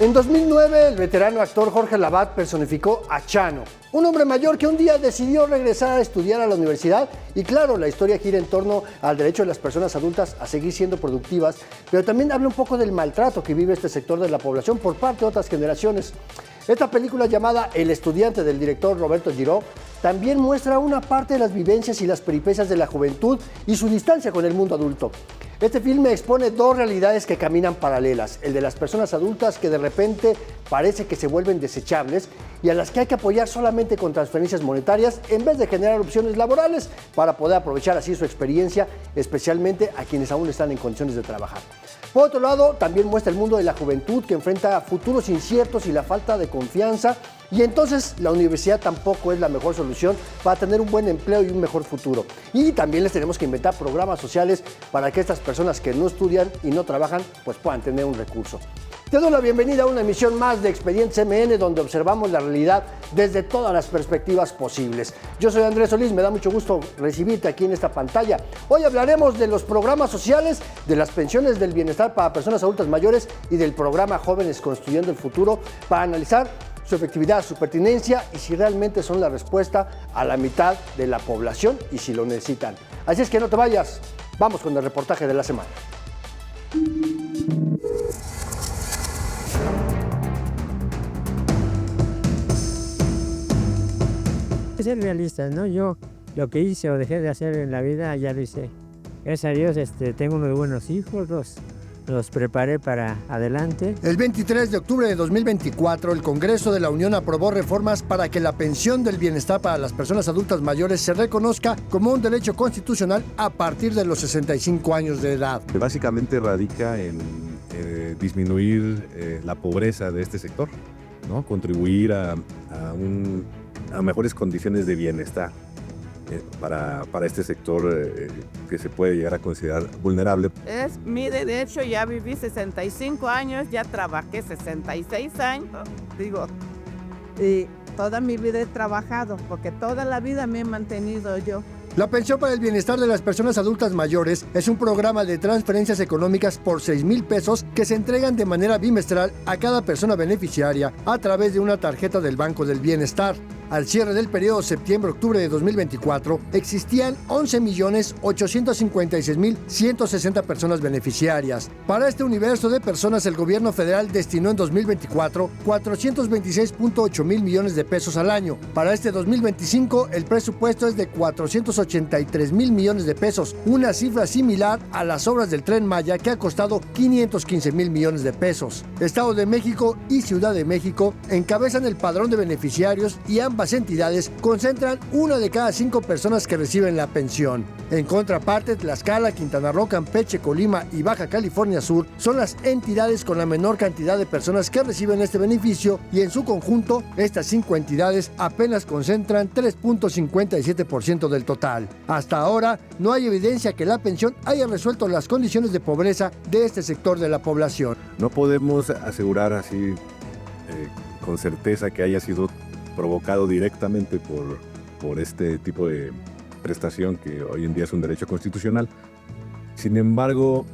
En 2009, el veterano actor Jorge Lavat personificó a Chano, un hombre mayor que un día decidió regresar a estudiar a la universidad. Y claro, la historia gira en torno al derecho de las personas adultas a seguir siendo productivas, pero también habla un poco del maltrato que vive este sector de la población por parte de otras generaciones. Esta película, llamada El estudiante, del director Roberto Giró, también muestra una parte de las vivencias y las peripecias de la juventud y su distancia con el mundo adulto. Este filme expone dos realidades que caminan paralelas: el de las personas adultas que de repente parece que se vuelven desechables y a las que hay que apoyar solamente con transferencias monetarias en vez de generar opciones laborales para poder aprovechar así su experiencia, especialmente a quienes aún están en condiciones de trabajar. Por otro lado, también muestra el mundo de la juventud que enfrenta futuros inciertos y la falta de confianza, y entonces la universidad tampoco es la mejor solución para tener un buen empleo y un mejor futuro. Y también les tenemos que inventar programas sociales para que estas personas que no estudian y no trabajan pues puedan tener un recurso. Te doy la bienvenida a una emisión más de Expedientes MN, donde observamos la realidad desde todas las perspectivas posibles. Yo soy Andrés Solís, me da mucho gusto recibirte aquí en esta pantalla. Hoy hablaremos de los programas sociales, de las pensiones del bienestar para personas adultas mayores y del programa Jóvenes Construyendo el Futuro, para analizar su efectividad, su pertinencia y si realmente son la respuesta a la mitad de la población y si lo necesitan. Así es que no te vayas, vamos con el reportaje de la semana. Ser realistas, ¿no? Yo lo que hice o dejé de hacer en la vida ya lo hice. Gracias a Dios tengo unos buenos hijos, los preparé para adelante. El 23 de octubre de 2024, el Congreso de la Unión aprobó reformas para que la pensión del bienestar para las personas adultas mayores se reconozca como un derecho constitucional a partir de los 65 años de edad. Básicamente radica en disminuir la pobreza de este sector, ¿no? Contribuir a mejores condiciones de bienestar para este sector que se puede llegar a considerar vulnerable. Es mi derecho, ya viví 65 años, ya trabajé 66 años, y toda mi vida he trabajado, porque toda la vida me he mantenido yo. La pensión para el bienestar de las personas adultas mayores es un programa de transferencias económicas por 6,000 pesos que se entregan de manera bimestral a cada persona beneficiaria a través de una tarjeta del Banco del Bienestar. Al cierre del periodo septiembre-octubre de 2024, existían 11,856,160 personas beneficiarias. Para este universo de personas, el gobierno federal destinó en 2024 426.8 mil millones de pesos al año. Para este 2025, el presupuesto es de 483 mil millones de pesos, una cifra similar a las obras del Tren Maya, que ha costado 515 mil millones de pesos. Estado de México y Ciudad de México encabezan el padrón de beneficiarios y ambas entidades concentran 1 de cada 5 personas que reciben la pensión. En contraparte, Tlaxcala, Quintana Roo, Campeche, Colima y Baja California Sur son las entidades con la menor cantidad de personas que reciben este beneficio, y en su conjunto, estas 5 entidades apenas concentran 3.57% del total. Hasta ahora, no hay evidencia que la pensión haya resuelto las condiciones de pobreza de este sector de la población. No podemos asegurar así con certeza que haya sido provocado directamente por este tipo de prestación que hoy en día es un derecho constitucional. Sin embargo,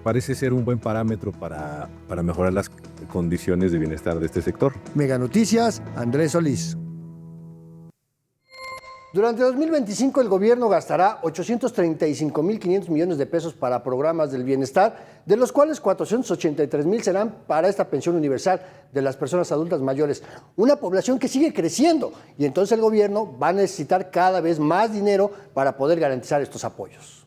parece ser un buen parámetro para mejorar las condiciones de bienestar de este sector. Mega Noticias, Andrés Solís. Durante 2025 el gobierno gastará 835.500 millones de pesos para programas del bienestar, de los cuales 483.000 serán para esta pensión universal de las personas adultas mayores, una población que sigue creciendo, y entonces el gobierno va a necesitar cada vez más dinero para poder garantizar estos apoyos.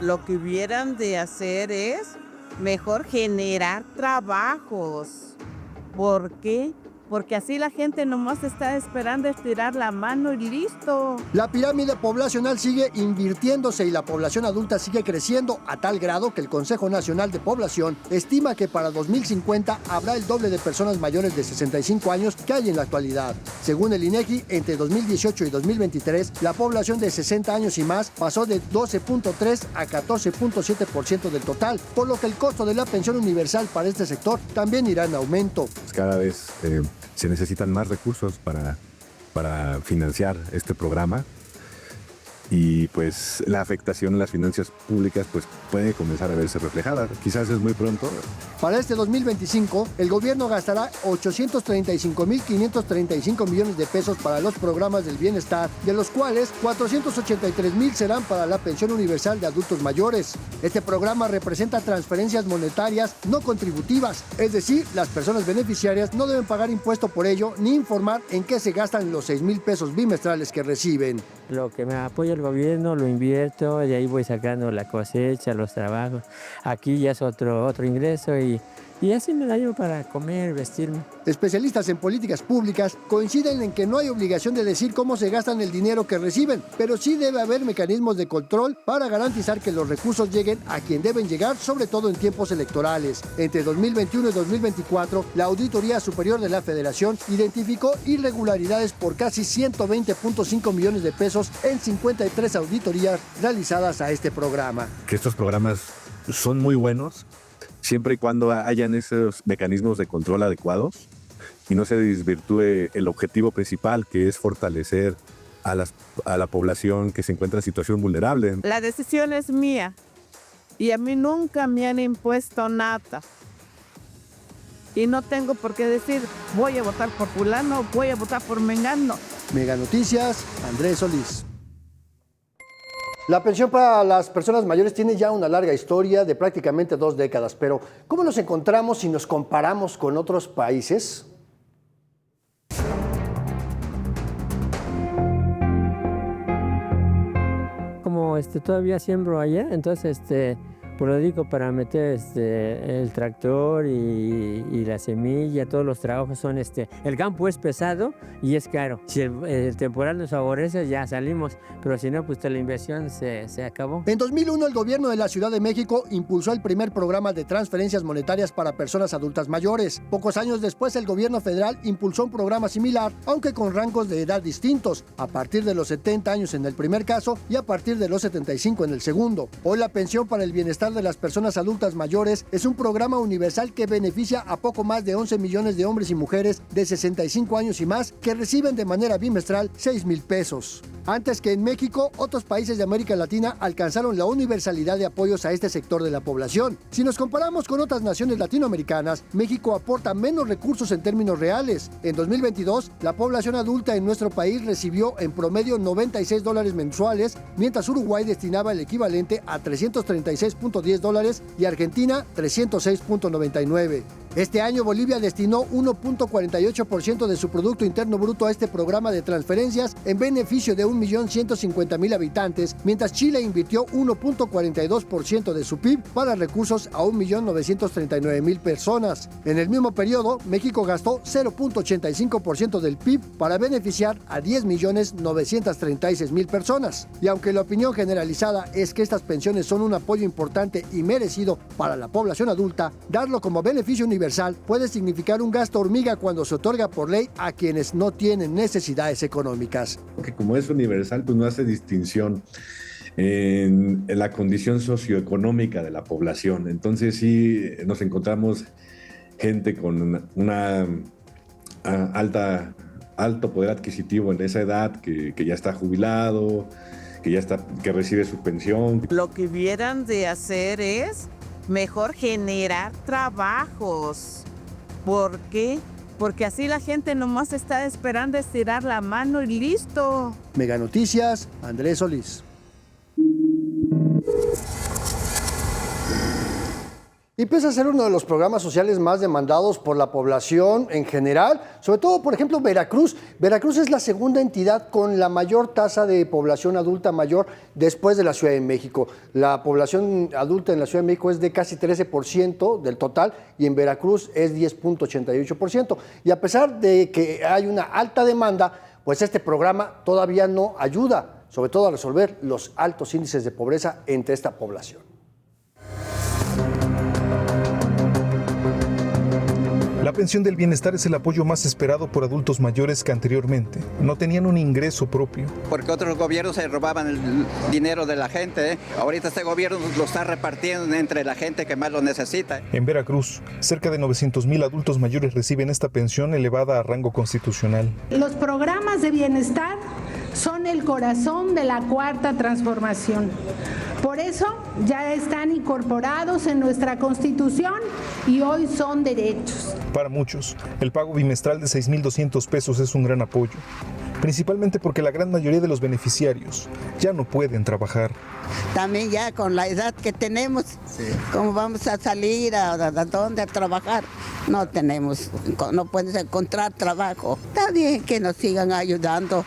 Lo que hubieran de hacer es mejor generar trabajos. ¿Por qué? Porque así la gente nomás está esperando estirar la mano y listo. La pirámide poblacional sigue invirtiéndose y la población adulta sigue creciendo a tal grado que el Consejo Nacional de Población estima que para 2050 habrá el doble de personas mayores de 65 años que hay en la actualidad. Según el INEGI, entre 2018 y 2023, la población de 60 años y más pasó de 12.3 a 14.7% del total, por lo que el costo de la pensión universal para este sector también irá en aumento. Cada vez se necesitan más recursos para financiar este programa. y pues la afectación en las finanzas públicas pues puede comenzar a verse reflejada. Quizás es muy pronto. Para este 2025, el gobierno gastará 835.535 millones de pesos para los programas del bienestar, de los cuales 483.000 serán para la pensión universal de adultos mayores. Este programa representa transferencias monetarias no contributivas, es decir, las personas beneficiarias no deben pagar impuesto por ello ni informar en qué se gastan los 6,000 pesos bimestrales que reciben. Lo que me apoya el gobierno lo invierto, de ahí voy sacando la cosecha, los trabajos. Aquí ya es otro ingreso y así me la llevo para comer, vestirme. Especialistas en políticas públicas coinciden en que no hay obligación de decir cómo se gastan el dinero que reciben, pero sí debe haber mecanismos de control para garantizar que los recursos lleguen a quien deben llegar, sobre todo en tiempos electorales. Entre 2021 y 2024, la Auditoría Superior de la Federación identificó irregularidades por casi 120.5 millones de pesos en 53 auditorías realizadas a este programa. Que estos programas son muy buenos, siempre y cuando hayan esos mecanismos de control adecuados y no se desvirtúe el objetivo principal, que es fortalecer a la población que se encuentra en situación vulnerable. La decisión es mía y a mí nunca me han impuesto nada. Y no tengo por qué decir, voy a votar por fulano, voy a votar por mengano. Mega Noticias, Andrés Solís. La pensión para las personas mayores tiene ya una larga historia de prácticamente 2 décadas, pero ¿cómo nos encontramos si nos comparamos con otros países? Como todavía siembro allá, entonces pues lo dedico para meter el tractor y la semilla, todos los trabajos son el campo es pesado y es caro. Si el temporal nos favorece, ya salimos, pero si no, pues la inversión se acabó. En 2001, el gobierno de la Ciudad de México impulsó el primer programa de transferencias monetarias para personas adultas mayores. Pocos años después, el gobierno federal impulsó un programa similar, aunque con rangos de edad distintos, a partir de los 70 años en el primer caso y a partir de los 75 en el segundo. Hoy la pensión para el bienestar de las personas adultas mayores es un programa universal que beneficia a poco más de 11 millones de hombres y mujeres de 65 años y más que reciben de manera bimestral 6,000 pesos. Antes que en México, otros países de América Latina alcanzaron la universalidad de apoyos a este sector de la población. Si nos comparamos con otras naciones latinoamericanas, México aporta menos recursos en términos reales. En 2022, la población adulta en nuestro país recibió en promedio $96 mensuales, mientras Uruguay destinaba el equivalente a $336.10 y Argentina 306.99. Este año Bolivia destinó 1.48% de su Producto Interno Bruto a este programa de transferencias en beneficio de 1.150.000 habitantes, mientras Chile invirtió 1.42% de su PIB para recursos a 1.939.000 personas. En el mismo periodo, México gastó 0.85% del PIB para beneficiar a 10.936.000 personas. Y aunque la opinión generalizada es que estas pensiones son un apoyo importante y merecido para la población adulta, darlo como beneficio universal puede significar un gasto hormiga cuando se otorga por ley a quienes no tienen necesidades económicas. Que como es universal, pues no hace distinción en la condición socioeconómica de la población. Entonces sí nos encontramos gente con una alto poder adquisitivo en esa edad, que ya está jubilado, que recibe su pensión. Lo que hubieran de hacer es mejor generar trabajos. ¿Por qué? Porque así la gente nomás está esperando estirar la mano y listo. Mega Noticias, Andrés Solís. Y pese a ser uno de los programas sociales más demandados por la población en general, sobre todo, por ejemplo, Veracruz. Veracruz es la segunda entidad con la mayor tasa de población adulta mayor después de la Ciudad de México. La población adulta en la Ciudad de México es de casi 13% del total y en Veracruz es 10.88%. Y a pesar de que hay una alta demanda, pues este programa todavía no ayuda, sobre todo a resolver los altos índices de pobreza entre esta población. La pensión del bienestar es el apoyo más esperado por adultos mayores que anteriormente no tenían un ingreso propio. Porque otros gobiernos se robaban el dinero de la gente, ¿eh? Ahorita este gobierno lo está repartiendo entre la gente que más lo necesita. En Veracruz, cerca de 900,000 adultos mayores reciben esta pensión elevada a rango constitucional. Los programas de bienestar son el corazón de la cuarta transformación. Por eso ya están incorporados en nuestra Constitución y hoy son derechos. Para muchos, el pago bimestral de 6,200 pesos es un gran apoyo, principalmente porque la gran mayoría de los beneficiarios ya no pueden trabajar. También ya con la edad que tenemos, ¿cómo vamos a salir a dónde a trabajar? No tenemos, no puedes encontrar trabajo. Está bien que nos sigan ayudando,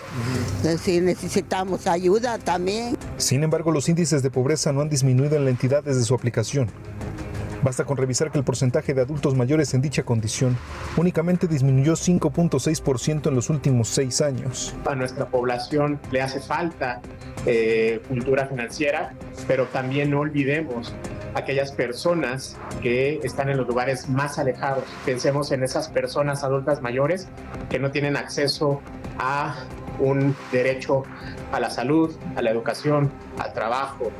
si necesitamos ayuda también. Sin embargo, los índices de pobreza no han disminuido en la entidad desde su aplicación. Basta con revisar que el porcentaje de adultos mayores en dicha condición únicamente disminuyó 5.6% en los últimos 6 años. A nuestra población le hace falta cultura financiera, pero también no olvidemos aquellas personas que están en los lugares más alejados. Pensemos en esas personas adultas mayores que no tienen acceso a un derecho a la salud, a la educación, al trabajo,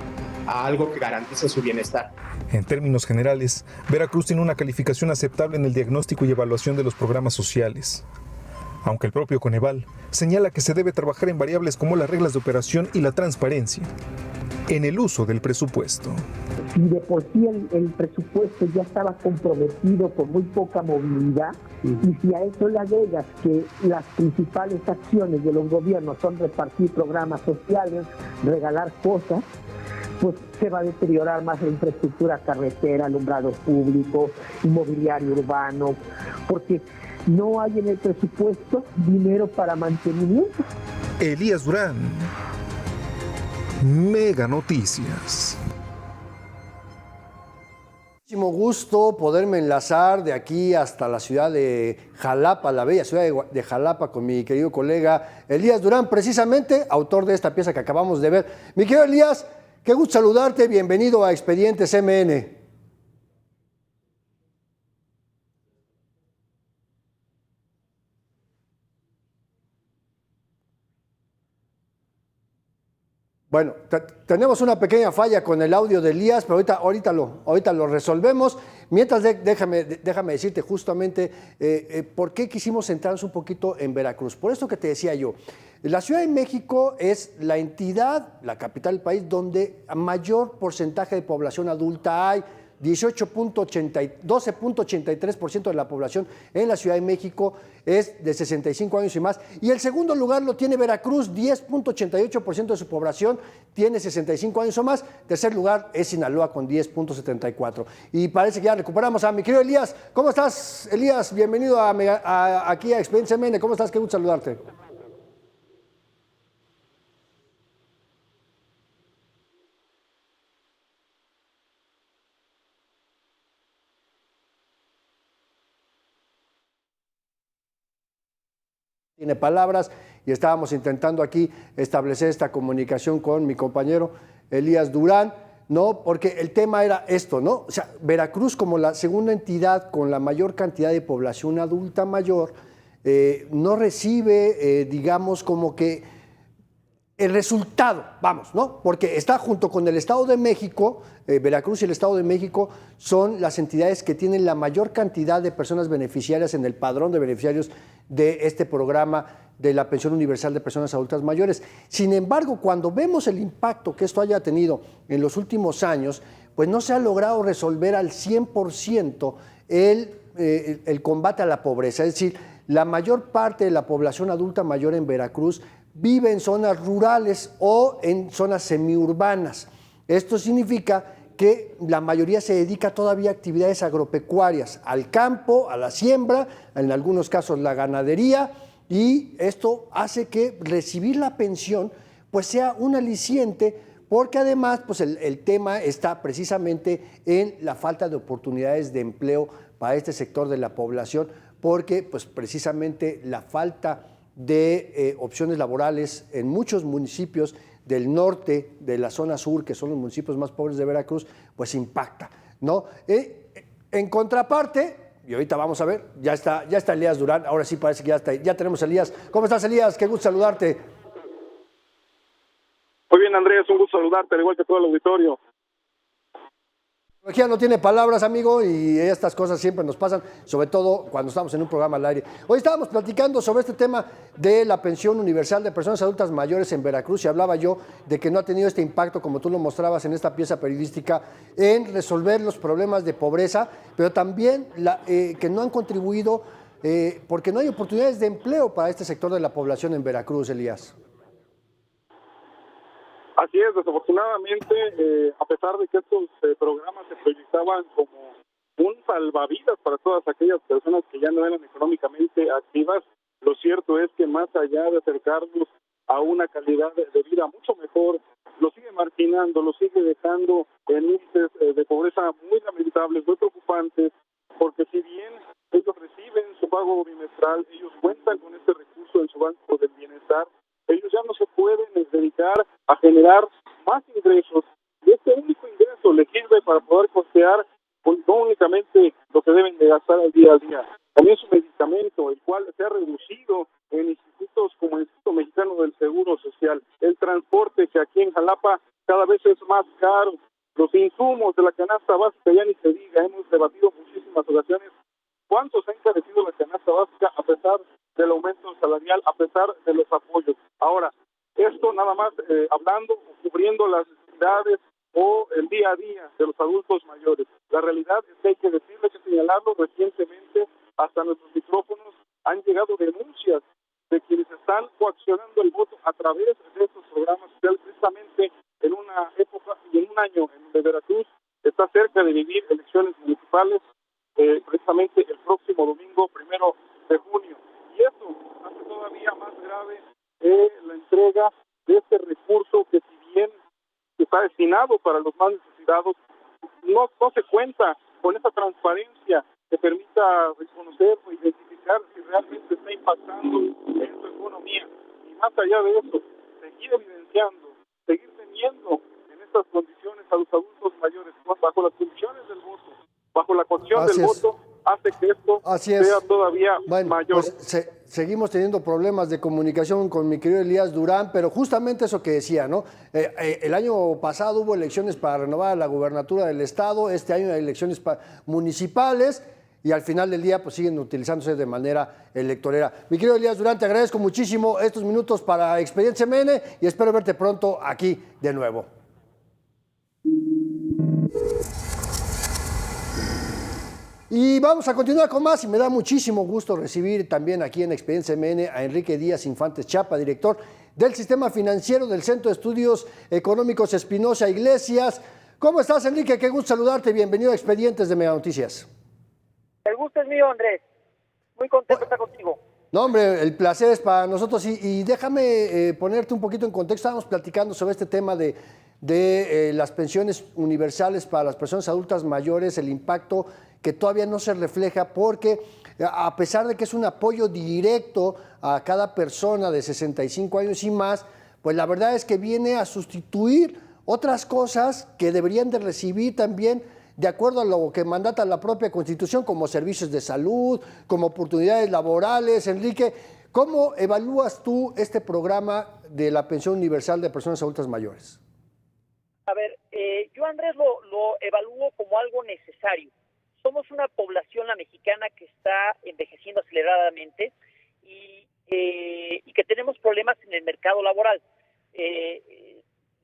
a algo que garantice su bienestar. En términos generales, Veracruz tiene una calificación aceptable en el diagnóstico y evaluación de los programas sociales. Aunque el propio Coneval señala que se debe trabajar en variables como las reglas de operación y la transparencia en el uso del presupuesto. Si de por sí el presupuesto ya estaba comprometido con muy poca movilidad, y si a eso le agregas que las principales acciones de los gobiernos son repartir programas sociales, regalar cosas, pues se va a deteriorar más la infraestructura carretera, alumbrado público, inmobiliario urbano, porque no hay en el presupuesto dinero para mantenimiento. Elías Durán, Mega Noticias. Muchísimo gusto poderme enlazar de aquí hasta la ciudad de Jalapa, la bella ciudad de Jalapa, con mi querido colega Elías Durán, precisamente autor de esta pieza que acabamos de ver. Mi querido Elías, qué gusto saludarte, bienvenido a Expedientes MN. Bueno, tenemos una pequeña falla con el audio de Elías, pero ahorita lo resolvemos. Mientras, déjame decirte justamente por qué quisimos centrarnos un poquito en Veracruz. Por esto que te decía yo, la Ciudad de México es la entidad, la capital del país, donde mayor porcentaje de población adulta hay. 12.83% de la población en la Ciudad de México es de 65 años y más. Y el segundo lugar lo tiene Veracruz, 10.88% de su población tiene 65 años o más. Tercer lugar es Sinaloa con 10.74%. Y parece que ya recuperamos a mi querido Elías. ¿Cómo estás, Elías? Bienvenido aquí a Expedientes MN. ¿Cómo estás? Qué gusto saludarte. Tiene palabras y estábamos intentando aquí establecer esta comunicación con mi compañero Elías Durán, ¿no? Porque el tema era esto, ¿no? O sea, Veracruz como la segunda entidad con la mayor cantidad de población adulta mayor no recibe, digamos, como que el resultado, vamos, ¿no? Porque está junto con el Estado de México, Veracruz y el Estado de México son las entidades que tienen la mayor cantidad de personas beneficiarias en el padrón de beneficiarios de este programa de la pensión universal de personas adultas mayores. Sin embargo, cuando vemos el impacto que esto haya tenido en los últimos años, pues no se ha logrado resolver al 100% el combate a la pobreza. Es decir, la mayor parte de la población adulta mayor en Veracruz vive en zonas rurales o en zonas semiurbanas. Esto significa que la mayoría se dedica todavía a actividades agropecuarias, al campo, a la siembra, en algunos casos la ganadería, y esto hace que recibir la pensión pues sea un aliciente, porque además pues el tema está precisamente en la falta de oportunidades de empleo para este sector de la población, porque pues precisamente la falta de opciones laborales en muchos municipios del norte, de la zona sur, que son los municipios más pobres de Veracruz, pues impacta, ¿no? En contraparte, y ahorita vamos a ver, ya está Elías Durán, ahora sí parece que ya tenemos a Elías. ¿Cómo estás, Elías? Qué gusto saludarte. Muy bien, Andrés, un gusto saludarte, al igual que todo el auditorio. La tecnología no tiene palabras, amigo, y estas cosas siempre nos pasan, sobre todo cuando estamos en un programa al aire. Hoy estábamos platicando sobre este tema de la pensión universal de personas adultas mayores en Veracruz y hablaba yo de que no ha tenido este impacto, como tú lo mostrabas en esta pieza periodística, en resolver los problemas de pobreza, pero también que no han contribuido porque no hay oportunidades de empleo para este sector de la población en Veracruz, Elías. Así es, desafortunadamente, a pesar de que estos programas se proyectaban como un salvavidas para todas aquellas personas que ya no eran económicamente activas, lo cierto es que más allá de acercarnos a una calidad de vida mucho mejor, lo sigue marginando, lo sigue dejando en índices de pobreza muy lamentables, muy preocupantes, porque si bien ellos reciben su pago bimestral, ellos cuentan con este recurso en su banco del bienestar, ellos ya no se pueden dedicar a generar más ingresos, y este único ingreso les sirve para poder costear no únicamente lo que deben de gastar al día, también su medicamento, el cual se ha reducido en institutos como el Instituto Mexicano del Seguro Social, el transporte, que aquí en Jalapa cada vez es más caro, los insumos de la canasta básica, ya ni se diga, hemos debatido muchísimas ocasiones cuánto se ha encarecido la canasta básica a pesar del aumento salarial, a pesar de los apoyos. Ahora, esto nada más hablando o cubriendo las necesidades o el día a día de los adultos mayores. La realidad es que hay que decirlo, hay que señalarlo, recientemente hasta nuestros micrófonos han llegado denuncias de quienes están coaccionando el voto a través de estos programas sociales, precisamente en una época y en un año en donde Veracruz está cerca de vivir elecciones municipales, precisamente el próximo domingo 1 de junio. Y eso hace todavía más grave la entrega de este recurso que, si bien está destinado para los más necesitados, no se cuenta con esa transparencia que permita reconocer o identificar si realmente está impactando en su economía. Y más allá de eso, seguir evidenciando, seguir teniendo en estas condiciones a los adultos mayores, bajo las condiciones del voto, bajo la coacción del voto, hace que esto sea todavía mayor. Pues seguimos teniendo problemas de comunicación con mi querido Elías Durán, pero justamente eso que decía, ¿no? El año pasado hubo elecciones para renovar la gubernatura del estado, este año hay elecciones municipales y al final del día pues siguen utilizándose de manera electorera. Mi querido Elías Durán, te agradezco muchísimo estos minutos para Expediente CMN y espero verte pronto aquí de nuevo. Y vamos a continuar con más y me da muchísimo gusto recibir también aquí en Expediente CMN a Enrique Díaz Infantes Chapa, director del Sistema Financiero del Centro de Estudios Económicos Espinosa Iglesias. ¿Cómo estás, Enrique? Qué gusto saludarte. Bienvenido a Expedientes de Mega Noticias. El gusto es mío, Andrés. Muy contento de estar contigo. No, hombre, el placer es para nosotros y déjame ponerte un poquito en contexto. Estábamos platicando sobre este tema de las pensiones universales para las personas adultas mayores, el impacto que todavía no se refleja porque a pesar de que es un apoyo directo a cada persona de 65 años y más, pues la verdad es que viene a sustituir otras cosas que deberían de recibir también de acuerdo a lo que mandata la propia Constitución, como servicios de salud, como oportunidades laborales. Enrique, ¿cómo evalúas tú este programa de la pensión universal de personas adultas mayores? A ver, yo, Andrés, lo evalúo como algo necesario. Somos una población, la mexicana, que está envejeciendo aceleradamente y que tenemos problemas en el mercado laboral.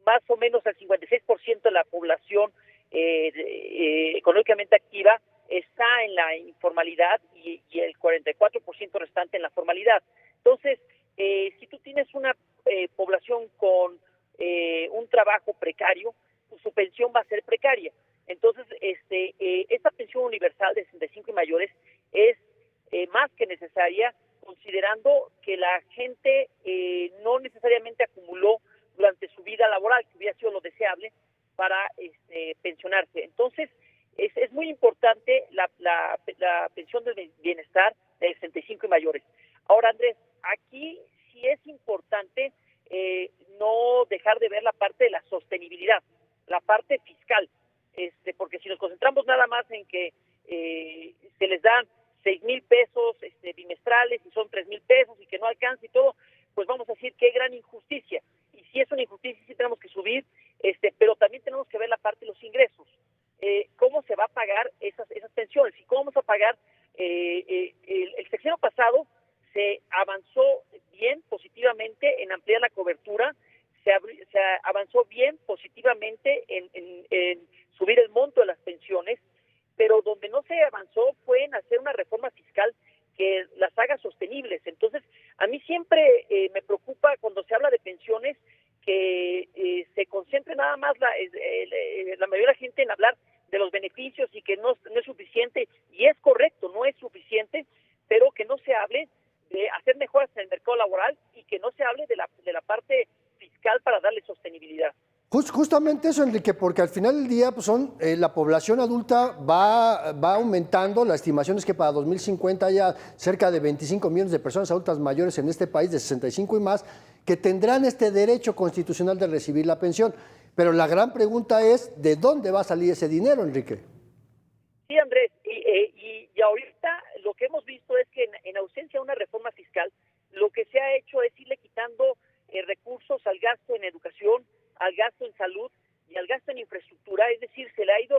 Más o menos el 56% de la población económicamente activa está en la informalidad y el 44% restante en la formalidad. Entonces, si tú tienes una población con un trabajo precario, pues su pensión va a ser precaria. Entonces, esta pensión universal de 65 y mayores es más que necesaria, considerando que la gente no necesariamente acumuló durante su vida laboral, que hubiera sido lo deseable para pensionarse. Entonces, es muy importante la pensión del bienestar de 65 y mayores. Ahora, Andrés, aquí sí es importante no dejar de ver la parte de la sostenibilidad, la parte fiscal, porque si nos concentramos nada más en que se les dan 6,000 pesos bimestrales y son 3,000 pesos y que no alcanza y todo, pues vamos a decir qué gran injusticia. Y si es una injusticia, sí tenemos que subir, pero también tenemos que ver la parte de los ingresos. ¿Cómo el sexenio pasado se avanzó bien positivamente en ampliar la cobertura, se avanzó bien positivamente en subir el monto de las pensiones, pero donde no se avanzó fue en hacer una reforma fiscal que las haga sostenibles. Entonces, a mí siempre me preocupa cuando se habla de pensiones que se concentre nada más la mayoría de la gente en hablar de los beneficios y que no es suficiente, y es correcto, no es suficiente, pero que no se hable de hacer mejoras en el mercado laboral y que no se hable de la parte fiscal para darle sostenibilidad. Justamente eso, Enrique, porque al final del día pues la población adulta va aumentando. La estimación es que para 2050 haya cerca de 25 millones de personas adultas mayores en este país de 65 y más que tendrán este derecho constitucional de recibir la pensión. Pero la gran pregunta es, ¿de dónde va a salir ese dinero, Enrique? Sí, Andrés, y ahorita lo que hemos visto es que en ausencia de una reforma fiscal, lo que se ha hecho es irle quitando recursos al gasto en educación, al gasto en salud y al gasto en infraestructura, es decir, se le ha ido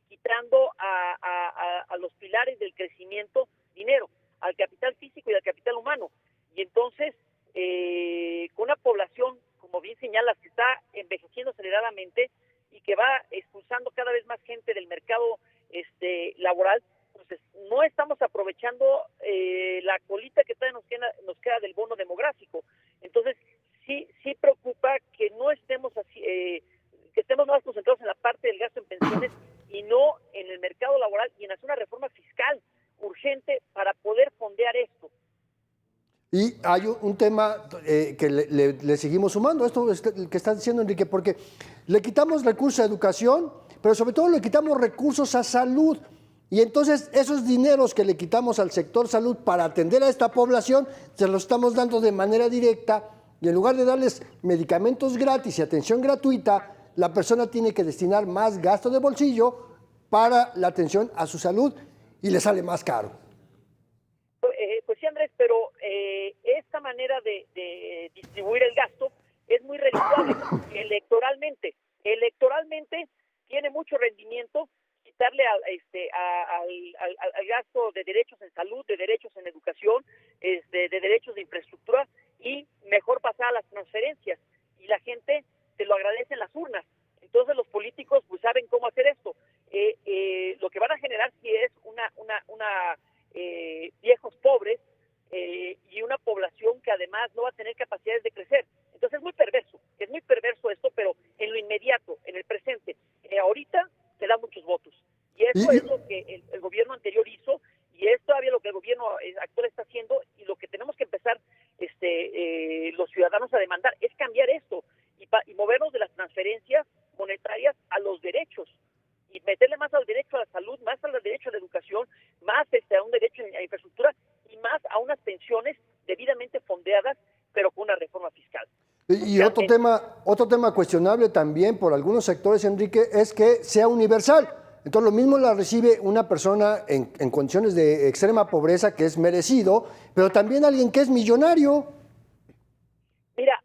quitando a los pilares del crecimiento dinero, al capital físico y al capital humano. Y entonces, con una población, como bien señalas, que está envejeciendo aceleradamente y que va expulsando cada vez más gente del mercado laboral, entonces no estamos aprovechando la colita que todavía nos queda del bono demográfico. Entonces, sí preocupa que no estemos así, que estemos más concentrados en la parte del gasto en pensiones y no en el mercado laboral y en hacer una reforma fiscal urgente para poder fondear esto. Y hay un tema que le seguimos sumando, esto que está diciendo Enrique, porque le quitamos recursos a educación, pero sobre todo le quitamos recursos a salud. Y entonces esos dineros que le quitamos al sector salud para atender a esta población, se los estamos dando de manera directa, y en lugar de darles medicamentos gratis y atención gratuita, la persona tiene que destinar más gasto de bolsillo para la atención a su salud y le sale más caro. Pues sí, Andrés, pero esta manera de distribuir el gasto es muy redituable electoralmente tiene mucho rendimiento quitarle al gasto de derechos en salud, de derechos en educación, de derechos de infraestructura, y mejor pasar a las transferencias, y la gente te lo agradece en las urnas. Entonces los políticos pues saben cómo hacer esto. Lo que van a generar sí es viejos pobres y una población que además no va a tener capacidades de crecer. Entonces es muy perverso esto, pero en lo inmediato, en el presente, ahorita te da muchos votos. Y eso es lo que el gobierno anterior hizo, y es todavía lo que el gobierno actual está haciendo, y lo que tenemos que empezar los ciudadanos a demandar es cambiar esto y movernos de las transferencias monetarias a los derechos, y meterle más al derecho a la salud, más al derecho a la educación, más a un derecho a infraestructura y más a unas pensiones debidamente fondeadas, pero con una reforma fiscal. Y otro tema cuestionable también por algunos sectores, Enrique, es que sea universal. Entonces, lo mismo la recibe una persona en condiciones de extrema pobreza, que es merecido, pero también alguien que es millonario. Mira,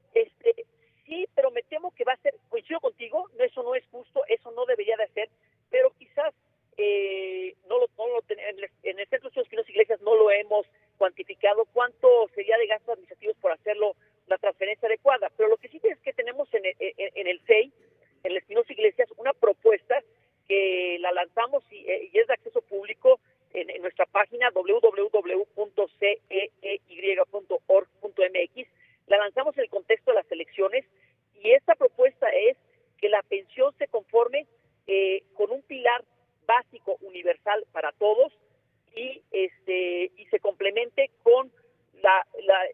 sí, pero me temo que va a ser, coincido contigo, eso no es justo, eso no debería de hacer, pero quizás en el Centro de Estudios Pinos Iglesias no lo hemos cuantificado cuánto sería de gastos administrativos por hacerlo la transferencia adecuada, pero lo que sí es que tenemos en el CEI, en el Espinosa Iglesias, una propuesta que la lanzamos y es de acceso público en nuestra página www.ceey.org.mx. La lanzamos en el contexto de las elecciones, y esta propuesta es que la pensión se conforme con un pilar básico universal para todos y se complemente con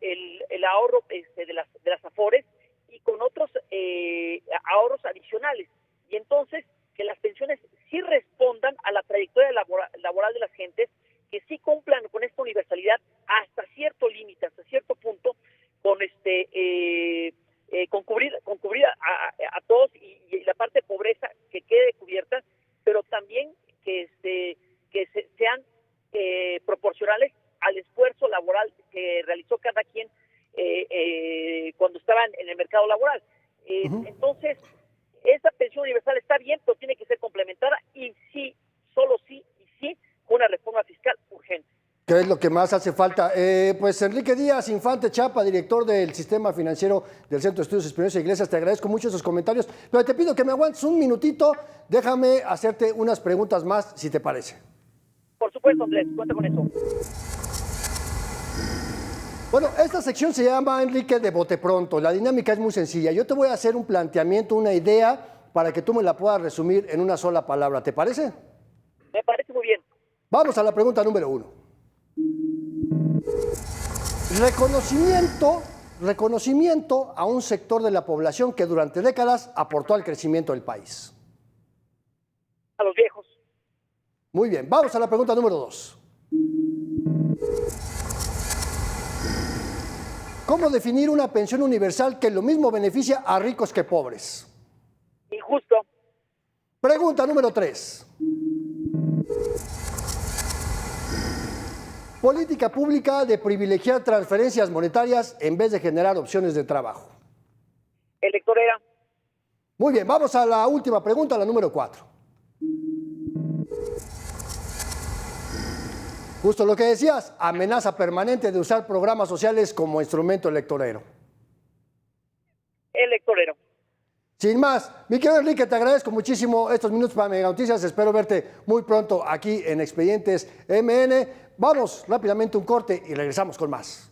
el ahorro de las AFORES y con otros ahorros adicionales, y entonces que las pensiones sí respondan a la trayectoria laboral de las gentes, que sí cumplan con esta universalidad hasta cierto límite, hasta cierto punto, con cubrir a todos, y la parte de pobreza que quede cubierta, pero también que sean proporcionales al esfuerzo laboral que realizó cada quien cuando estaban en el mercado laboral. Entonces, esta pensión universal está bien, pero tiene que ser complementada, y sí, solo sí, y sí, con una reforma fiscal urgente. ¿Qué es lo que más hace falta? Pues Enrique Díaz Infante Chapa, director del Sistema Financiero del Centro de Estudios Espinosa Iglesias, te agradezco mucho esos comentarios, pero te pido que me aguantes un minutito, déjame hacerte unas preguntas más, si te parece. Por supuesto, Andrés, cuenta con eso. Bueno, esta sección se llama, Enrique, de bote pronto. La dinámica es muy sencilla. Yo te voy a hacer un planteamiento, una idea, para que tú me la puedas resumir en una sola palabra. ¿Te parece? Me parece muy bien. Vamos a la pregunta número 1. Reconocimiento a un sector de la población que durante décadas aportó al crecimiento del país. A los viejos. Muy bien, vamos a la pregunta número 2. ¿Cómo definir una pensión universal que lo mismo beneficia a ricos que pobres? Injusto. Pregunta número 3. Política pública de privilegiar transferencias monetarias en vez de generar opciones de trabajo. Electorera. Muy bien, vamos a la última pregunta, la número 4. Justo lo que decías, amenaza permanente de usar programas sociales como instrumento electorero. Electorero. Sin más, mi querido Enrique, te agradezco muchísimo estos minutos para Mega Noticias. Espero verte muy pronto aquí en Expedientes MN. Vamos rápidamente un corte y regresamos con más.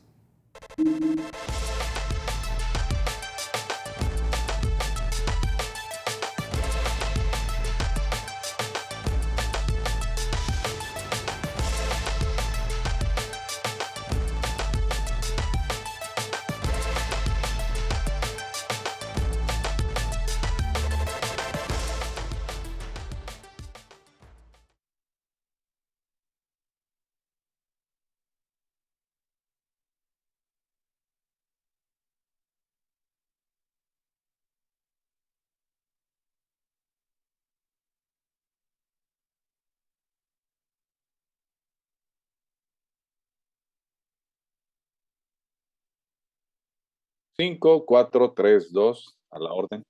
Cinco, 4, 3, 2, a la orden.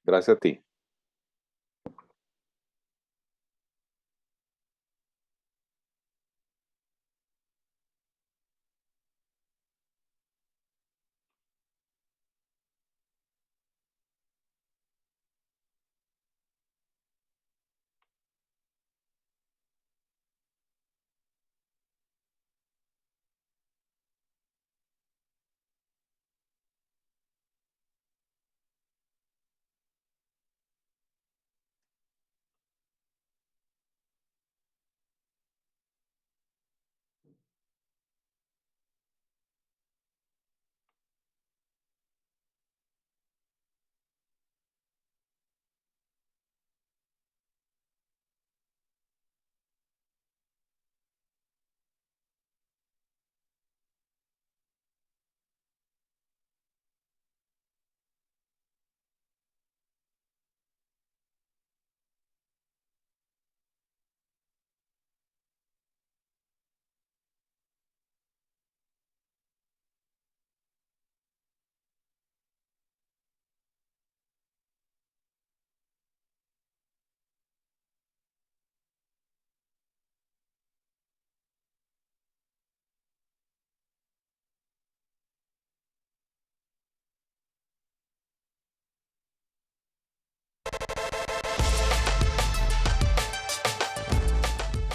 Gracias a ti.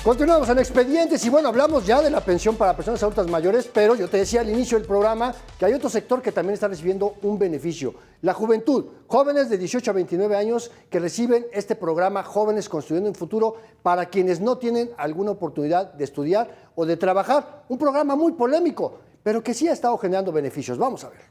Continuamos en Expedientes y bueno, hablamos ya de la pensión para personas adultas mayores, pero yo te decía al inicio del programa que hay otro sector que también está recibiendo un beneficio. La juventud, jóvenes de 18 a 29 años que reciben este programa Jóvenes Construyendo un Futuro para quienes no tienen alguna oportunidad de estudiar o de trabajar. Un programa muy polémico, pero que sí ha estado generando beneficios. Vamos a ver.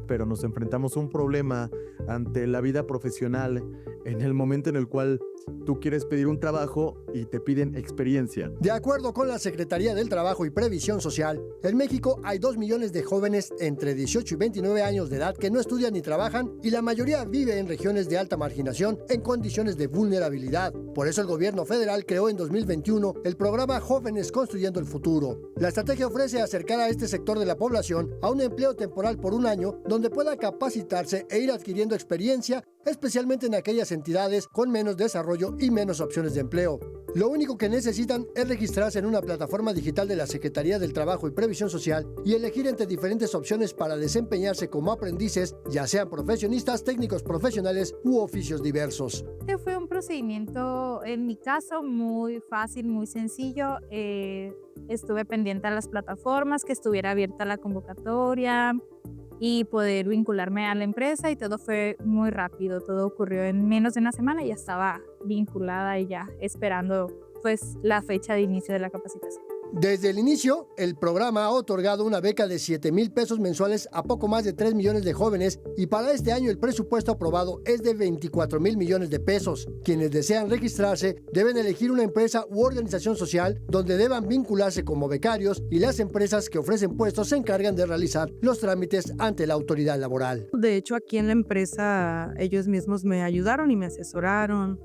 Pero nos enfrentamos a un problema ante la vida profesional en el momento en el cual tú quieres pedir un trabajo y te piden experiencia. De acuerdo con la Secretaría del Trabajo y Previsión Social, en México hay 2 millones de jóvenes entre 18 y 29 años de edad que no estudian ni trabajan y la mayoría vive en regiones de alta marginación en condiciones de vulnerabilidad. Por eso el gobierno federal creó en 2021 el programa Jóvenes Construyendo el Futuro. La estrategia ofrece acercar a este sector de la población a un empleo temporal por un año donde pueda capacitarse e ir adquiriendo experiencia, especialmente en aquellas entidades con menos desarrollo apoyo y menos opciones de empleo. Lo único que necesitan es registrarse en una plataforma digital de la Secretaría del Trabajo y Previsión Social y elegir entre diferentes opciones para desempeñarse como aprendices, ya sean profesionistas, técnicos profesionales u oficios diversos. Fue un procedimiento, en mi caso, muy fácil, muy sencillo. Estuve pendiente a las plataformas, que estuviera abierta la convocatoria y poder vincularme a la empresa, y todo fue muy rápido. Todo ocurrió en menos de una semana y ya estaba vinculada y ya esperando pues la fecha de inicio de la capacitación. Desde el inicio, el programa ha otorgado una beca de 7,000 pesos mensuales a poco más de 3 millones de jóvenes, y para este año el presupuesto aprobado es de 24,000 millones de pesos. Quienes desean registrarse deben elegir una empresa u organización social donde deban vincularse como becarios, y las empresas que ofrecen puestos se encargan de realizar los trámites ante la autoridad laboral. De hecho, aquí en la empresa ellos mismos me ayudaron y me asesoraron.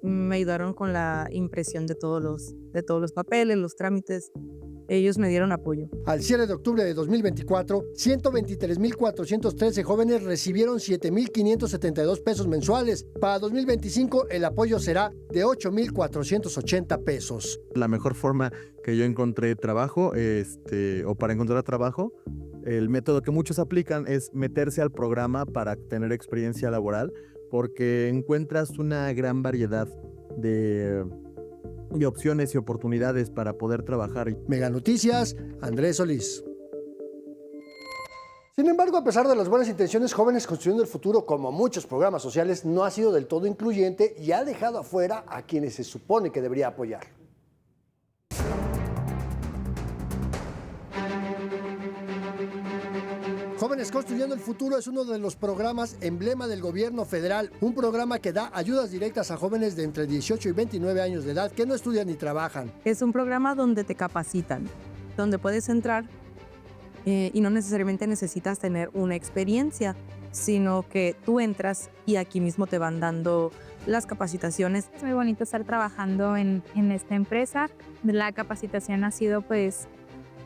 Me ayudaron con la impresión de todos los papeles, los trámites. Ellos me dieron apoyo. Al cierre de octubre de 2024, 123,413 jóvenes recibieron 7,572 pesos mensuales. Para 2025, el apoyo será de 8,480 pesos. La mejor forma que yo encontré trabajo, o para encontrar trabajo, el método que muchos aplican es meterse al programa para tener experiencia laboral, porque encuentras una gran variedad de opciones y oportunidades para poder trabajar. Mega Noticias, Andrés Solís. Sin embargo, a pesar de las buenas intenciones, Jóvenes Construyendo el Futuro, como muchos programas sociales, no ha sido del todo incluyente y ha dejado afuera a quienes se supone que debería apoyar. Jóvenes Construyendo el Futuro es uno de los programas emblema del gobierno federal, un programa que da ayudas directas a jóvenes de entre 18 y 29 años de edad que no estudian ni trabajan. Es un programa donde te capacitan, donde puedes entrar y no necesariamente necesitas tener una experiencia, sino que tú entras y aquí mismo te van dando las capacitaciones. Es muy bonito estar trabajando en esta empresa. La capacitación ha sido pues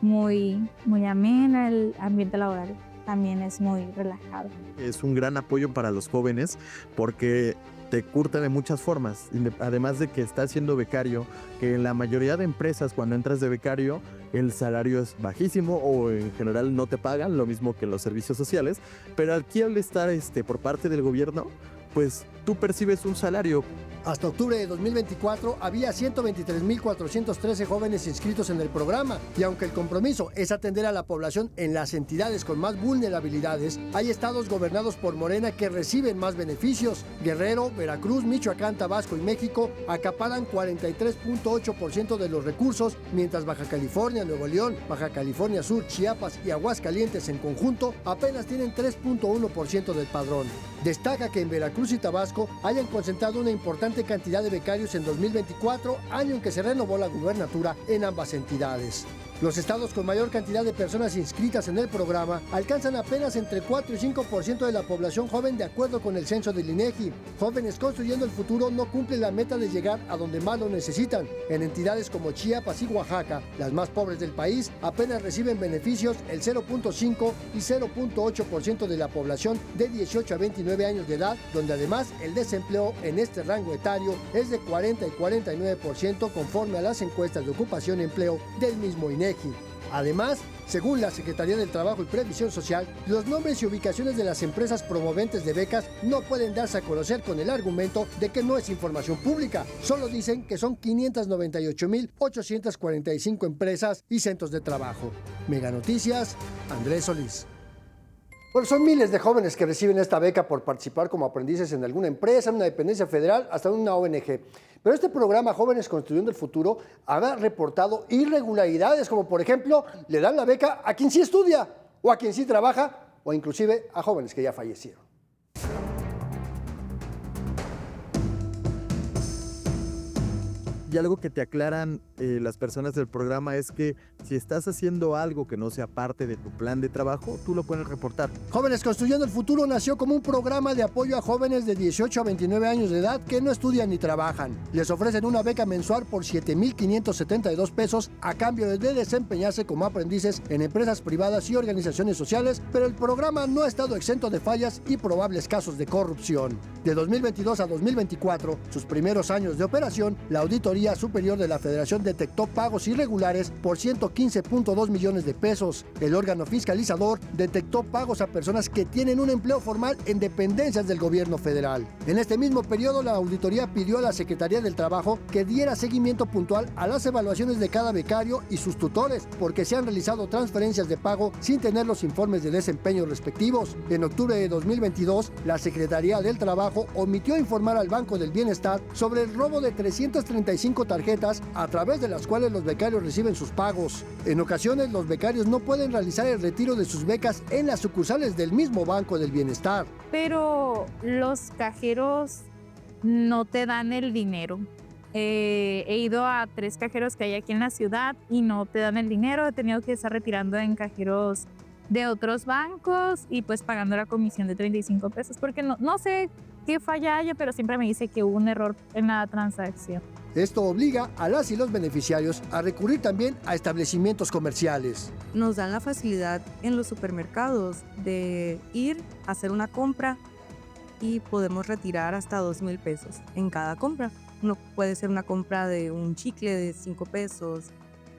muy amena, el ambiente laboral también es muy relajado. Es un gran apoyo para los jóvenes porque te curte de muchas formas, además de que estás siendo becario, que en la mayoría de empresas cuando entras de becario el salario es bajísimo o en general no te pagan, lo mismo que los servicios sociales, pero aquí al estar por parte del gobierno, pues tú percibes un salario. Hasta octubre de 2024 había 123,413 jóvenes inscritos en el programa, y aunque el compromiso es atender a la población en las entidades con más vulnerabilidades, hay estados gobernados por Morena que reciben más beneficios. Guerrero, Veracruz, Michoacán, Tabasco y México acaparan 43,8% de los recursos, mientras Baja California, Nuevo León, Baja California Sur, Chiapas y Aguascalientes en conjunto apenas tienen 3,1% del padrón. Destaca que en Veracruz y Tabasco hayan concentrado una importante cantidad de becarios en 2024, año en que se renovó la gubernatura en ambas entidades. Los estados con mayor cantidad de personas inscritas en el programa alcanzan apenas entre 4 y 5% de la población joven, de acuerdo con el censo del INEGI. Jóvenes Construyendo el Futuro no cumple la meta de llegar a donde más lo necesitan. En entidades como Chiapas y Oaxaca, las más pobres del país, apenas reciben beneficios el 0,5 y 0,8% de la población de 18 a 29 años de edad, donde además el desempleo en este rango etario es de 40 y 49% conforme a las encuestas de ocupación y empleo del mismo INEGI. Además, según la Secretaría del Trabajo y Previsión Social, los nombres y ubicaciones de las empresas promoventes de becas no pueden darse a conocer con el argumento de que no es información pública. Solo dicen que son 598,845 empresas y centros de trabajo. Mega Noticias, Andrés Solís. Bueno, son miles de jóvenes que reciben esta beca por participar como aprendices en alguna empresa, en una dependencia federal, hasta en una ONG. Pero este programa, Jóvenes Construyendo el Futuro, ha reportado irregularidades, como por ejemplo, le dan la beca a quien sí estudia, o a quien sí trabaja, o inclusive a jóvenes que ya fallecieron. Y algo que te aclaran las personas del programa es que si estás haciendo algo que no sea parte de tu plan de trabajo, tú lo puedes reportar. Jóvenes Construyendo el Futuro nació como un programa de apoyo a jóvenes de 18 a 29 años de edad que no estudian ni trabajan. Les ofrecen una beca mensual por 7,572 pesos a cambio de desempeñarse como aprendices en empresas privadas y organizaciones sociales, pero el programa no ha estado exento de fallas y probables casos de corrupción. De 2022 a 2024, sus primeros años de operación, la Auditoría Superior de la Federación detectó pagos irregulares por 115.2 millones de pesos. El órgano fiscalizador detectó pagos a personas que tienen un empleo formal en dependencias del gobierno federal. En este mismo periodo, la auditoría pidió a la Secretaría del Trabajo que diera seguimiento puntual a las evaluaciones de cada becario y sus tutores, porque se han realizado transferencias de pago sin tener los informes de desempeño respectivos. En octubre de 2022, la Secretaría del Trabajo omitió informar al Banco del Bienestar sobre el robo de 335 tarjetas a través de las cuales los becarios reciben sus pagos. En ocasiones, los becarios no pueden realizar el retiro de sus becas en las sucursales del mismo Banco del Bienestar. Pero los cajeros no te dan el dinero. He ido a 3 cajeros que hay aquí en la ciudad y no te dan el dinero. He tenido que estar retirando en cajeros de otros bancos y pues pagando la comisión de 35 pesos porque no sé qué falla haya, pero siempre me dice que hubo un error en la transacción. Esto obliga a las y los beneficiarios a recurrir también a establecimientos comerciales. Nos dan la facilidad en los supermercados de ir a hacer una compra y podemos retirar hasta 2,000 pesos en cada compra. No puede ser una compra de un chicle de 5 pesos,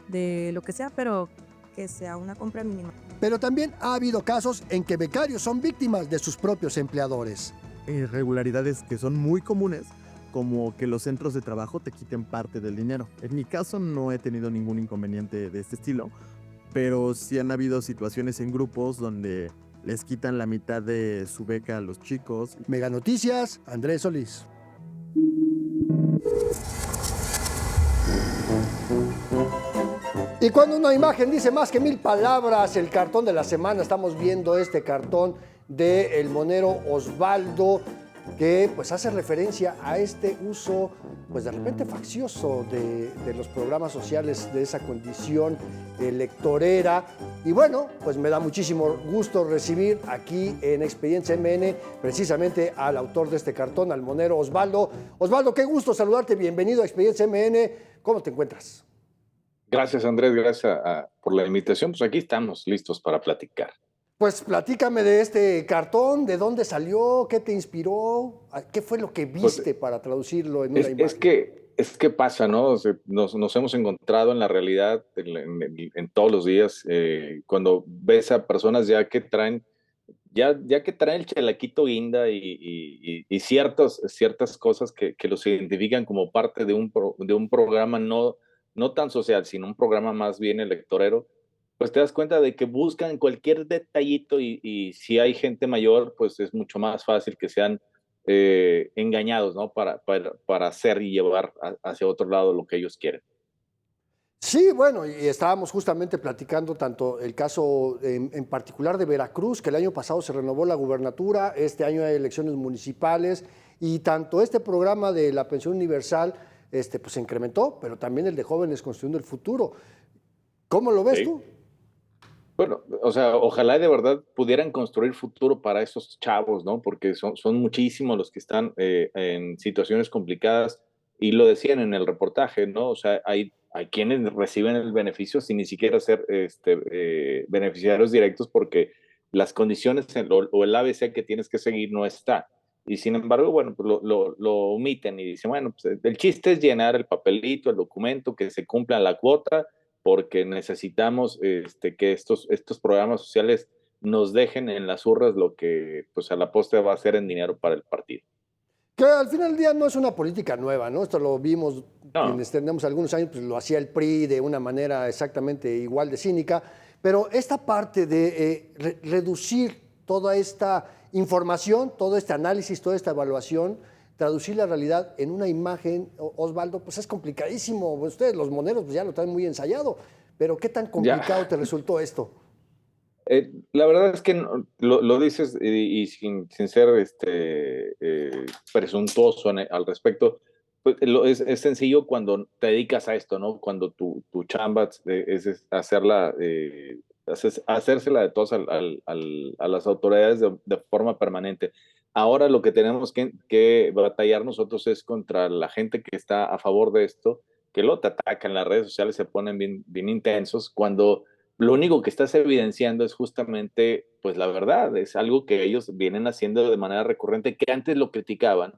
de lo que sea, pero que sea una compra mínima. Pero también ha habido casos en que becarios son víctimas de sus propios empleadores. Irregularidades que son muy comunes, como que los centros de trabajo te quiten parte del dinero. En mi caso no he tenido ningún inconveniente de este estilo, pero sí han habido situaciones en grupos donde les quitan la mitad de su beca a los chicos. Mega Noticias, Andrés Solís. Y cuando una imagen dice más que 1000 palabras, el cartón de la semana, estamos viendo este cartón del monero Osvaldo, que pues hace referencia a este uso pues de repente faccioso de los programas sociales, de esa condición electorera. Y bueno, pues me da muchísimo gusto recibir aquí en Expedientes MN precisamente al autor de este cartón, al monero Osvaldo. Osvaldo, qué gusto saludarte, bienvenido a Expedientes MN. ¿Cómo te encuentras? Gracias, Andrés, gracias por la invitación. Pues aquí estamos listos para platicar. Pues platícame de este cartón, ¿de dónde salió? ¿Qué te inspiró? ¿Qué fue lo que viste para traducirlo en una imagen? Es que pasa, ¿no? O sea, nos hemos encontrado en la realidad en todos los días, cuando ves a personas ya que traen el chalaquito guinda y ciertas cosas que los identifican como parte de un programa no tan social, sino un programa más bien electorero, pues te das cuenta de que buscan cualquier detallito y si hay gente mayor, pues es mucho más fácil que sean engañados, ¿no? Para hacer y llevar hacia otro lado lo que ellos quieren. Sí, bueno, y estábamos justamente platicando tanto el caso en particular de Veracruz, que el año pasado se renovó la gubernatura, este año hay elecciones municipales, y tanto este programa de la pensión universal pues se incrementó, pero también el de Jóvenes Construyendo el Futuro. ¿Cómo lo ves tú? Bueno, o sea, ojalá de verdad pudieran construir futuro para esos chavos, ¿no? Porque son muchísimos los que están en situaciones complicadas y lo decían en el reportaje, ¿no? O sea, hay quienes reciben el beneficio sin ni siquiera ser beneficiarios directos porque las condiciones o el ABC que tienes que seguir no está. Y sin embargo, bueno, pues lo omiten y dicen, bueno, pues el chiste es llenar el papelito, el documento, que se cumpla la cuota, porque necesitamos que estos programas sociales nos dejen en las urnas lo que pues a la postre va a ser en dinero para el partido. Que al final del día no es una política nueva, ¿no? Esto lo vimos, quienes tenemos algunos años, pues lo hacía el PRI de una manera exactamente igual de cínica, pero esta parte de reducir toda esta información, todo este análisis, toda esta evaluación, traducir la realidad en una imagen, Osvaldo, pues es complicadísimo. Ustedes, los moneros, pues ya lo traen muy ensayado, pero ¿qué tan complicado te resultó esto? La verdad es que lo dices y sin ser presuntuoso al respecto, pues es sencillo cuando te dedicas a esto, ¿no? Cuando tu chamba es hacérsela de todos a las autoridades de forma permanente. Ahora lo que tenemos que batallar nosotros es contra la gente que está a favor de esto, que lo te atacan, las redes sociales se ponen bien intensos, cuando lo único que estás evidenciando es justamente pues la verdad, es algo que ellos vienen haciendo de manera recurrente, que antes lo criticaban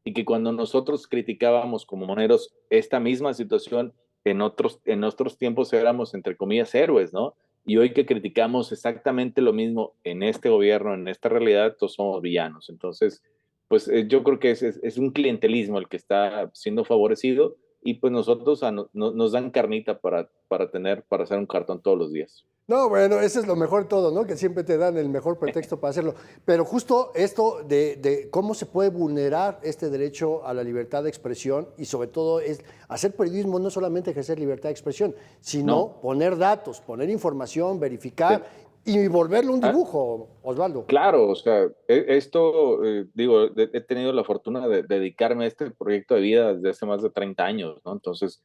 y que cuando nosotros criticábamos como moneros esta misma situación, en otros tiempos éramos, entre comillas, héroes, ¿no? Y hoy que criticamos exactamente lo mismo en este gobierno, en esta realidad, todos somos villanos. Entonces, pues yo creo que es un clientelismo el que está siendo favorecido y pues nosotros nos dan carnita para hacer un cartón todos los días. No, bueno, eso es lo mejor de todo, ¿no? Que siempre te dan el mejor pretexto para hacerlo. Pero justo esto de cómo se puede vulnerar este derecho a la libertad de expresión y sobre todo es hacer periodismo, no solamente ejercer libertad de expresión, sino poner datos, poner información, verificar y volverlo un dibujo, Osvaldo. Claro, o sea, esto, digo, he tenido la fortuna de dedicarme a este proyecto de vida desde hace más de 30 años, ¿no? Entonces,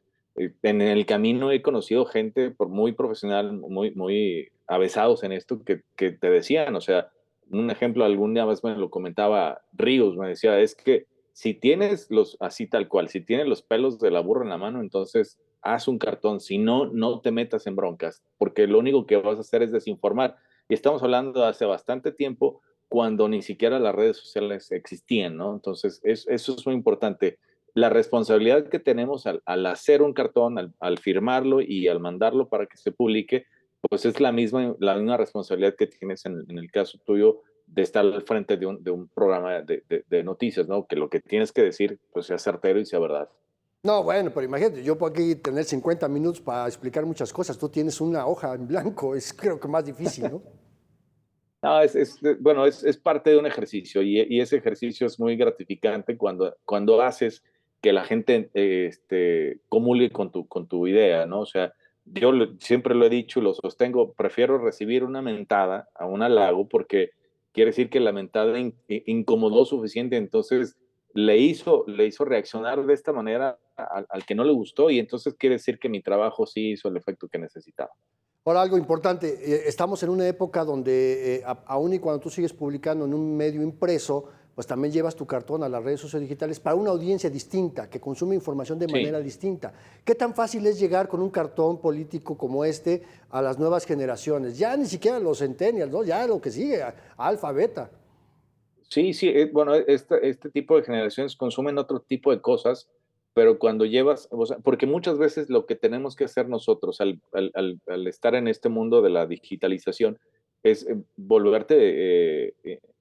en el camino he conocido gente muy profesional, muy avesados en esto, que te decían, o sea, un ejemplo, algún día más me lo comentaba Ríos, me decía, es que si tienes así tal cual, si tienes los pelos de la burra en la mano, entonces haz un cartón, si no, no te metas en broncas, porque lo único que vas a hacer es desinformar. Y estamos hablando de hace bastante tiempo, cuando ni siquiera las redes sociales existían, ¿no? Entonces, eso es muy importante. La responsabilidad que tenemos al hacer un cartón, al firmarlo y al mandarlo para que se publique, pues es la misma responsabilidad que tienes en el caso tuyo de estar al frente de un programa de noticias, ¿no? Que lo que tienes que decir, pues sea certero y sea verdad. No, bueno, pero imagínate, yo puedo aquí tener 50 minutos para explicar muchas cosas. Tú tienes una hoja en blanco, es creo que más difícil, ¿no? No, bueno, es parte de un ejercicio y ese ejercicio es muy gratificante cuando haces que la gente comulgue con tu idea, ¿no? O sea, yo siempre lo he dicho y lo sostengo, prefiero recibir una mentada a un halago porque quiere decir que la mentada incomodó suficiente, entonces le hizo reaccionar de esta manera al que no le gustó y entonces quiere decir que mi trabajo sí hizo el efecto que necesitaba. Ahora, algo importante, estamos en una época donde aún y cuando tú sigues publicando en un medio impreso, pues también llevas tu cartón a las redes sociodigitales para una audiencia distinta, que consume información de manera distinta. ¿Qué tan fácil es llegar con un cartón político como este a las nuevas generaciones? Ya ni siquiera los centennials, ¿no? Ya lo que sigue, alfa, beta. Sí, bueno, este tipo de generaciones consumen otro tipo de cosas, pero cuando llevas, o sea, porque muchas veces lo que tenemos que hacer nosotros al estar en este mundo de la digitalización es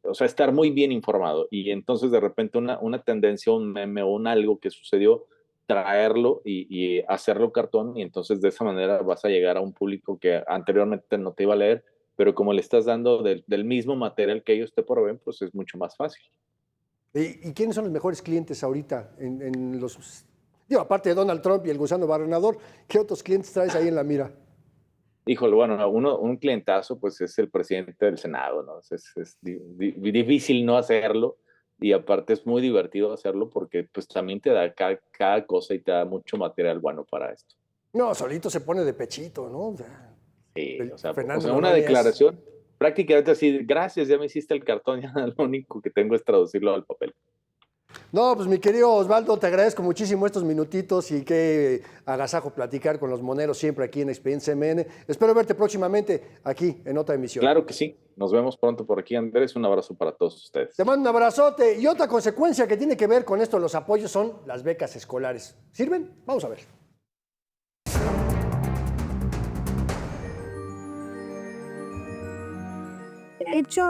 o sea, estar muy bien informado y entonces de repente una tendencia, un meme o un algo que sucedió, traerlo y hacerlo cartón y entonces de esa manera vas a llegar a un público que anteriormente no te iba a leer, pero como le estás dando del mismo material que ellos te proveen, pues es mucho más fácil. ¿Y quiénes son los mejores clientes ahorita en los... Digo, aparte de Donald Trump y el gusano barrenador, ¿qué otros clientes traes ahí en la mira? Híjole, bueno, un clientazo pues es el presidente del Senado, ¿no? Es difícil no hacerlo y aparte es muy divertido hacerlo porque pues también te da cada cosa y te da mucho material bueno para esto. No, solito se pone de pechito, ¿no? Sí, o sea una declaración prácticamente así, gracias, ya me hiciste el cartón, ya lo único que tengo es traducirlo al papel. No, pues mi querido Osvaldo, te agradezco muchísimo estos minutitos y qué agasajo platicar con los moneros siempre aquí en Expediente CMN. Espero verte próximamente aquí en otra emisión. Claro que sí, nos vemos pronto por aquí, Andrés, un abrazo para todos ustedes. Te mando un abrazote y otra consecuencia que tiene que ver con esto, los apoyos, son las becas escolares. ¿Sirven? Vamos a ver. De hecho,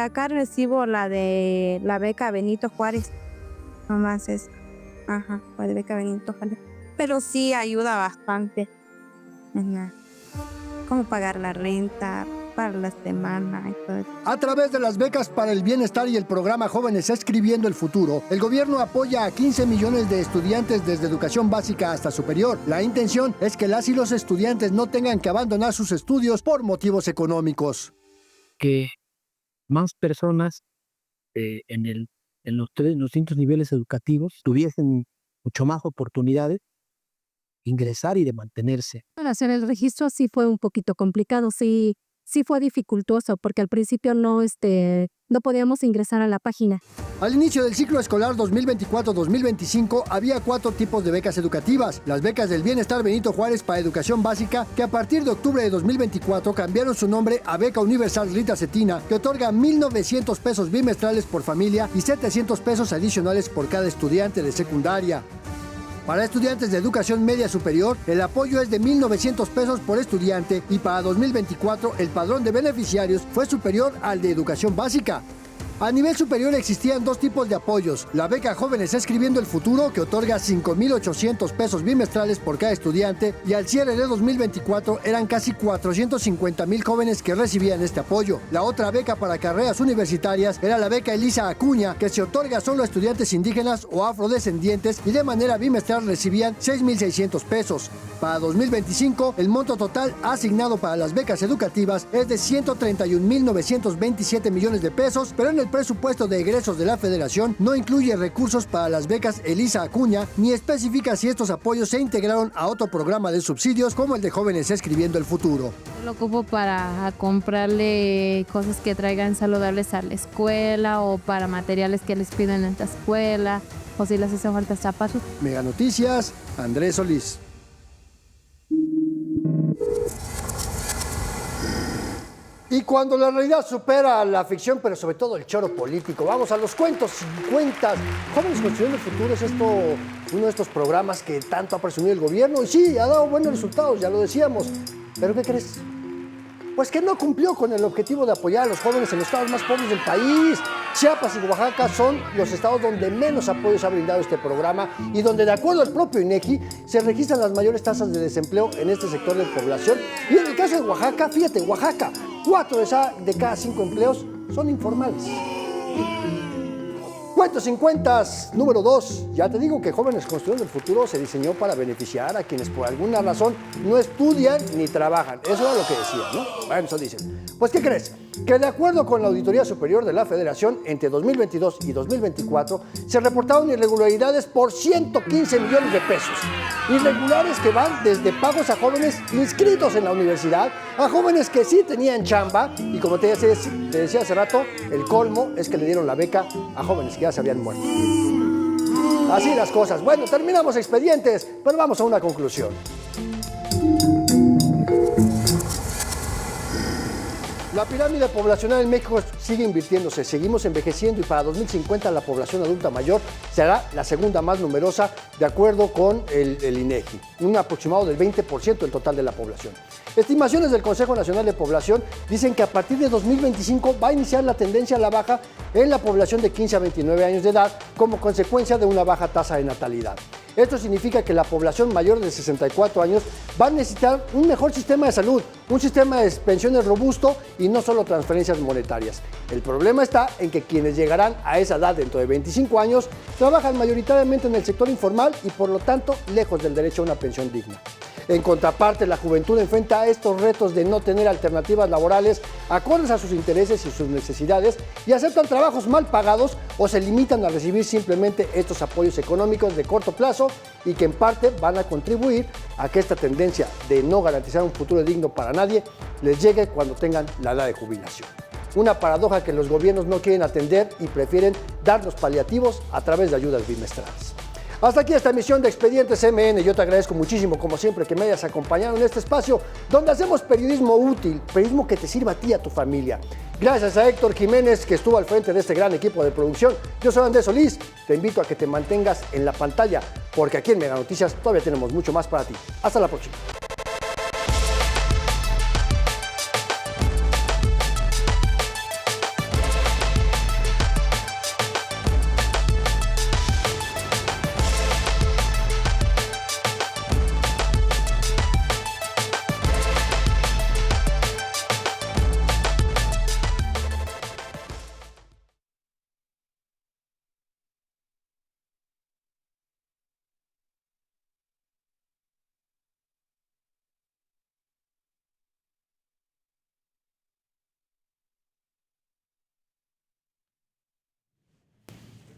acá recibo la de la beca Benito Juárez. Nomás es. Ajá, la de beca Benito Juárez. Pero sí ayuda bastante. Cómo pagar la renta, para la semana y todo eso. A través de las becas para el bienestar y el programa Jóvenes Escribiendo el Futuro, el gobierno apoya a 15 millones de estudiantes desde educación básica hasta superior. La intención es que las y los estudiantes no tengan que abandonar sus estudios por motivos económicos. Que más personas en los distintos niveles educativos tuviesen mucho más oportunidades de ingresar y de mantenerse. Para hacer el registro sí fue un poquito complicado, sí sí fue dificultoso porque al principio no podíamos ingresar a la página. Al inicio del ciclo escolar 2024-2025 había 4 tipos de becas educativas. Las becas del Bienestar Benito Juárez para Educación Básica, que a partir de octubre de 2024 cambiaron su nombre a Beca Universal Rita Cetina, que otorga 1,900 pesos bimestrales por familia y 700 pesos adicionales por cada estudiante de secundaria. Para estudiantes de educación media superior, el apoyo es de 1,900 pesos por estudiante y para 2024 el padrón de beneficiarios fue superior al de educación básica. A nivel superior existían 2 tipos de apoyos. La beca Jóvenes Escribiendo el Futuro, que otorga 5,800 pesos bimestrales por cada estudiante, y al cierre de 2024 eran casi 450,000 jóvenes que recibían este apoyo. La otra beca para carreras universitarias era la beca Elisa Acuña, que se otorga solo a estudiantes indígenas o afrodescendientes y de manera bimestral recibían 6,600 pesos. Para 2025, el monto total asignado para las becas educativas es de 131,927 millones de pesos, pero en el presupuesto de egresos de la Federación no incluye recursos para las becas Elisa Acuña, ni especifica si estos apoyos se integraron a otro programa de subsidios como el de Jóvenes Escribiendo el Futuro. Lo ocupo para comprarle cosas que traigan saludables a la escuela o para materiales que les piden en la escuela o si les hacen falta zapatos. Mega Noticias, Andrés Solís. Y cuando la realidad supera la ficción, pero sobre todo el choro político, vamos a los cuentos 50. Jóvenes Construyendo el Futuro es uno de estos programas que tanto ha presumido el gobierno y sí, ha dado buenos resultados, ya lo decíamos. ¿Pero qué crees? Pues que no cumplió con el objetivo de apoyar a los jóvenes en los estados más pobres del país. Chiapas y Oaxaca son los estados donde menos apoyos ha brindado este programa y donde, de acuerdo al propio INEGI, se registran las mayores tasas de desempleo en este sector de población. Y en el caso de Oaxaca, fíjate, Oaxaca, 4 de cada 5 empleos son informales. Cuentos 50, número 2. Ya te digo que Jóvenes Construyendo el Futuro se diseñó para beneficiar a quienes por alguna razón no estudian ni trabajan. Eso era lo que decía, ¿no? Bueno, eso dicen. Pues, ¿qué crees? Que de acuerdo con la Auditoría Superior de la Federación, entre 2022 y 2024 se reportaron irregularidades por 115 millones de pesos. Irregulares que van desde pagos a jóvenes inscritos en la universidad, a jóvenes que sí tenían chamba, y como te decía hace rato, el colmo es que le dieron la beca a jóvenes que ya se habían muerto. Así las cosas. Bueno, terminamos expedientes, pero vamos a una conclusión. La pirámide poblacional en México sigue invirtiéndose, seguimos envejeciendo y para 2050 la población adulta mayor será la segunda más numerosa de acuerdo con el INEGI, un aproximado del 20% del total de la población. Estimaciones del Consejo Nacional de Población dicen que a partir de 2025 va a iniciar la tendencia a la baja en la población de 15 a 29 años de edad como consecuencia de una baja tasa de natalidad. Esto significa que la población mayor de 64 años va a necesitar un mejor sistema de salud, un sistema de pensiones robusto y no solo transferencias monetarias. El problema está en que quienes llegarán a esa edad dentro de 25 años trabajan mayoritariamente en el sector informal y por lo tanto lejos del derecho a una pensión digna. En contraparte, la juventud enfrenta estos retos de no tener alternativas laborales acordes a sus intereses y sus necesidades y aceptan trabajos mal pagados o se limitan a recibir simplemente estos apoyos económicos de corto plazo y que en parte van a contribuir a que esta tendencia de no garantizar un futuro digno para nadie les llegue cuando tengan la edad de jubilación. Una paradoja que los gobiernos no quieren atender y prefieren darnos paliativos a través de ayudas bimestrales. Hasta aquí esta emisión de Expedientes MN. Yo te agradezco muchísimo, como siempre, que me hayas acompañado en este espacio donde hacemos periodismo útil, periodismo que te sirva a ti y a tu familia. Gracias a Héctor Jiménez, que estuvo al frente de este gran equipo de producción. Yo soy Andrés Solís. Te invito a que te mantengas en la pantalla, porque aquí en Mega Noticias todavía tenemos mucho más para ti. Hasta la próxima.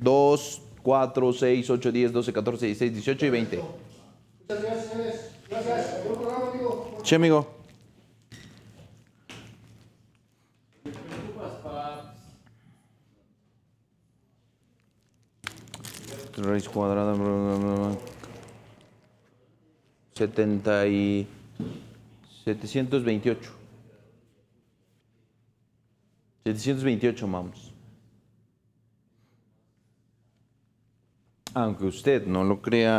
Dos, 4, 6, 8, 10, 12, 14, 16, 18 y 20. Muchas gracias, señores. Gracias. Buen programa, amigo. Sí, amigo. raíz cuadrada. 728. 728, vamos. Aunque usted no lo crea,